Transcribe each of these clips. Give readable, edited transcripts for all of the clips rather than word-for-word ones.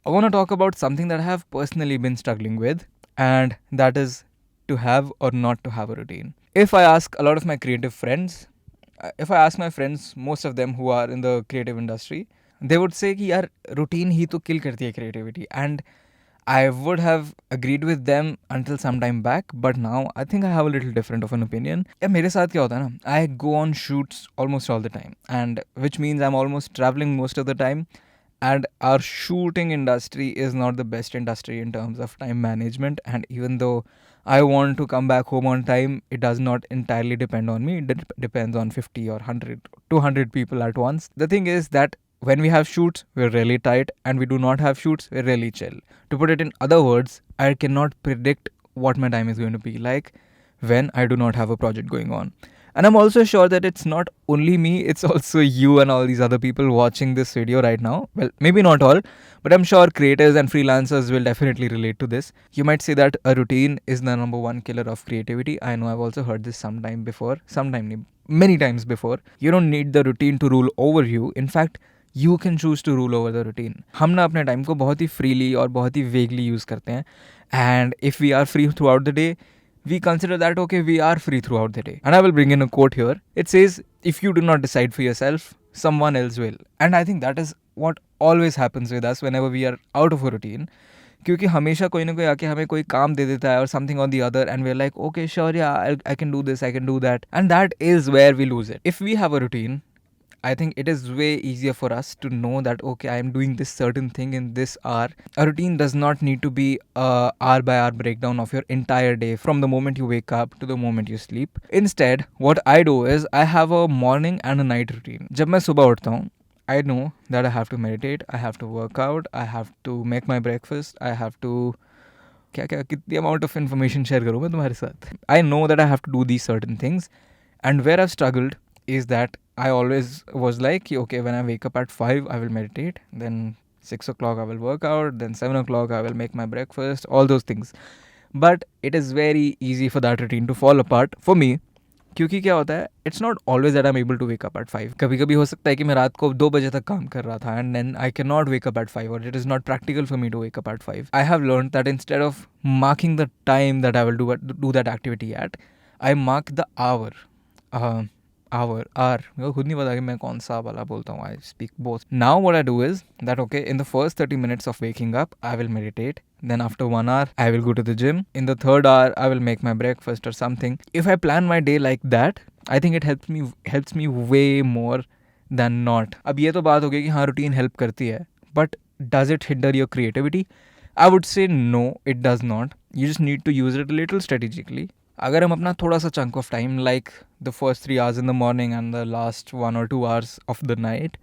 I want to talk about something that I have personally been struggling with, and that is to have or not to have a routine. If I ask a lot of my creative friends, if I ask my friends, most of them who are in the creative industry, they would say कि यार routine ही तो kill करती है creativity. And I would have agreed with them until some time back, but now I think I have a little different of an opinion. Yeah, मेरे साथ क्या होता है ना, I go on shoots almost all the time, and which means I'm almost traveling most of the time. And our shooting industry is not the best industry in terms of time management. And even though I want to come back home on time, it does not entirely depend on me. It depends on 50 or 100, 200 people at once. The thing is that when we have shoots, we're really tight, and we do not have shoots, we're really chill. To put it in other words, I cannot predict what my time is going to be like when I do not have a project going on. And I'm also sure that it's not only me, it's also you and all these other people watching this video right now. Well, maybe not all, but I'm sure creators and freelancers will definitely relate to this. You might say that a routine is the number one killer of creativity. I know I've also heard this many times before. You don't need the routine to rule over you. In fact, you can choose to rule over the routine. हम ना अपने time को बहुत ही freely और बहुत ही vaguely use करते हैं. And if we are free throughout the day, we consider that okay, we are free throughout the day. And I will bring in a quote here. It says, if you do not decide for yourself, someone else will. And I think that is what always happens with us whenever we are out of a routine. क्योंकि हमेशा कोई ना कोई आके हमें कोई काम दे देता है और something on the other, and we're like, okay, sure, yeah, I can do this, I can do that. And that is where we lose it. If we have a routine, I think it is way easier for us to know that okay, I am doing this certain thing in this hour. A routine does not need to be a hour by hour breakdown of your entire day from the moment you wake up to the moment you sleep. Instead, what I do is I have a morning and a night routine. जब मैं सुबह उठता हूँ, I know that I have to meditate, I have to work out, I have to make my breakfast, I have to कितनी amount of information share करूँ मैं तुम्हारे साथ. I know that I have to do these certain things, and where I've struggled is that I always was like, okay, when I wake up at 5, I will meditate, then 6 o'clock I will work out, then 7 o'clock I will make my breakfast, all those things. But it is very easy for that routine to fall apart for me. क्योंकि क्या होता है, it's not always that I'm able to wake up at 5. कभी कभी हो सकता है कि मैं रात को 2 बजे तक काम कर रहा था, and then I cannot wake up at 5, or it is not practical for me to wake up at 5. I have learned that instead of marking the time that I will do that activity at, I mark the hour. मेरे को खुद नहीं पता कि मैं कौन सा वाला बोलता हूँ. I speak both. Now what I do is that okay, in the first 30 minutes of waking up, I will meditate. Then after 1 hour, I will go to the gym. In the third hour, I will make my breakfast or something. If I plan my day like that, I think it helps me way more than not. अब ये तो बात हो गई कि हाँ routine help करती है, but does it hinder your creativity? I would say no, it does not. You just need to use it a little strategically. अगर हम अपना थोड़ा सा chunk of time, like the first 3 hours in the morning and the last 1 or 2 hours of the night,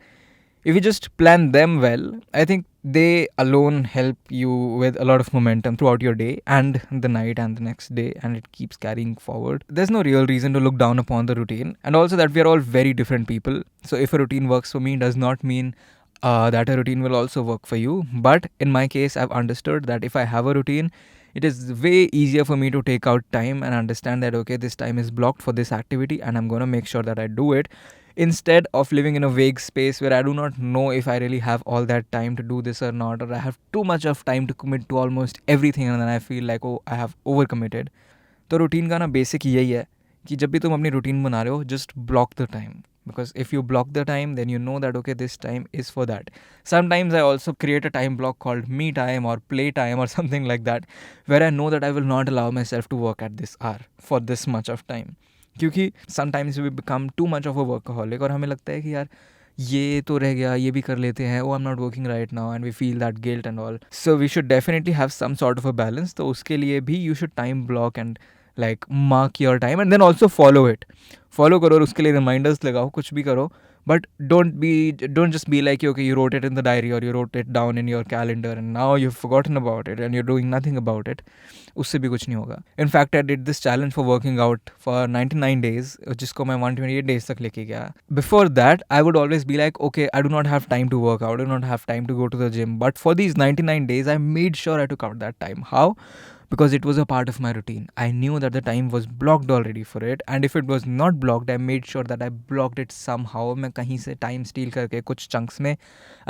if you just plan them well, I think they alone help you with a lot of momentum throughout your day and the night and the next day, and it keeps carrying forward. There's no real reason to look down upon the routine, and also that we are all very different people. So if a routine works for me, does not mean that a routine will also work for you. But in my case, I've understood that if I have a routine, it is way easier for me to take out time and understand that okay, this time is blocked for this activity and I'm going to make sure that I do it, instead of living in a vague space where I do not know if I really have all that time to do this or not, or I have too much of time to commit to almost everything and then I feel like oh, I have overcommitted. तो routine का ना basic यही है कि जब भी तुम अपनी रूटीन बना रहे हो, just block the time. Because if you block the time, then you know that okay, this time is for that. Sometimes I also create a time block called me time or play time or something like that, where I know that I will not allow myself to work at this hour for this much of time. क्योंकि sometimes we become too much of a workaholic और हमें लगता है कि यार ये तो रह गया, ये भी कर लेते हैं, oh I'm not working right now, and we feel that guilt and all. So we should definitely have some sort of a balance. तो उसके लिए भी you should time block and like mark your time and then also follow it. Follow करो और उसके लिए reminders लगाओ, कुछ भी करो. But don't just be like okay, you wrote it in the diary or you wrote it down in your calendar and now you've forgotten about it and you're doing nothing about it. उससे भी कुछ नहीं होगा. In fact, I did this challenge for working out for 99 days, जिसको मैं 128 days तक लेके गया. Before that, I would always be like, okay, I do not have time to work out, I do not have time to go to the gym. But for these 99 days, I made sure I took out that time. How? because it was a part of my routine. I knew that the time was blocked already for it, and if it was not blocked, I made sure that I blocked it somehow. मैं कहीं से time steal करके कुछ chunks में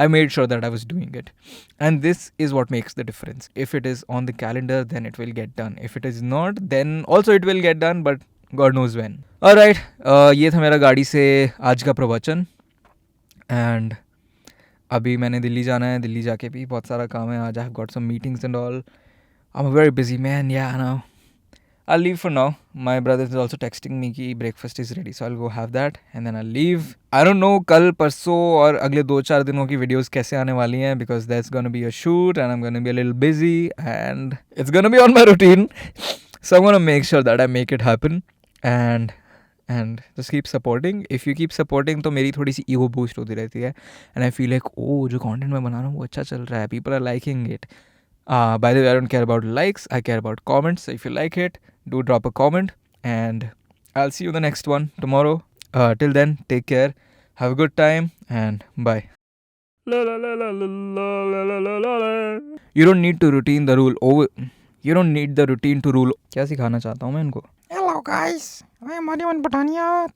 I made sure that I was doing it. And this is what makes the difference. If it is on the calendar, then it will get done. If it is not, then also it will get done, but God knows when. Alright, ये था मेरा गाड़ी से आज का प्रवचन. And अभी मैंने दिल्ली जाना है. दिल्ली जाके भी बहुत सारा काम है. आज I have got some meetings and all. I'm a very busy man, yeah, I know. I'll leave for now. My brother is also texting me कि breakfast is ready, so I'll go have that and then I'll leave. I don't know कल परसों और अगले 2-4 दिनों की videos कैसे आने वाली हैं, because there's gonna be a shoot and I'm gonna be a little busy and it's gonna be on my routine. So I'm gonna make sure that I make it happen and just keep supporting. If you keep supporting तो मेरी थोड़ी सी ego boost होती रहती है and I feel like जो content मैं बना रहा हूँ वो अच्छा चल रहा है, people are liking it. By the way, I don't care about likes, I care about comments. So if you like it, do drop a comment and I'll see you in the next one tomorrow. Till then, take care, have a good time and bye. You don't need to routine the rule over. You don't need the routine to rule. क्या सिखाना चाहता हूँ मैं इनको? Hello guys, I am Madhivan Patania.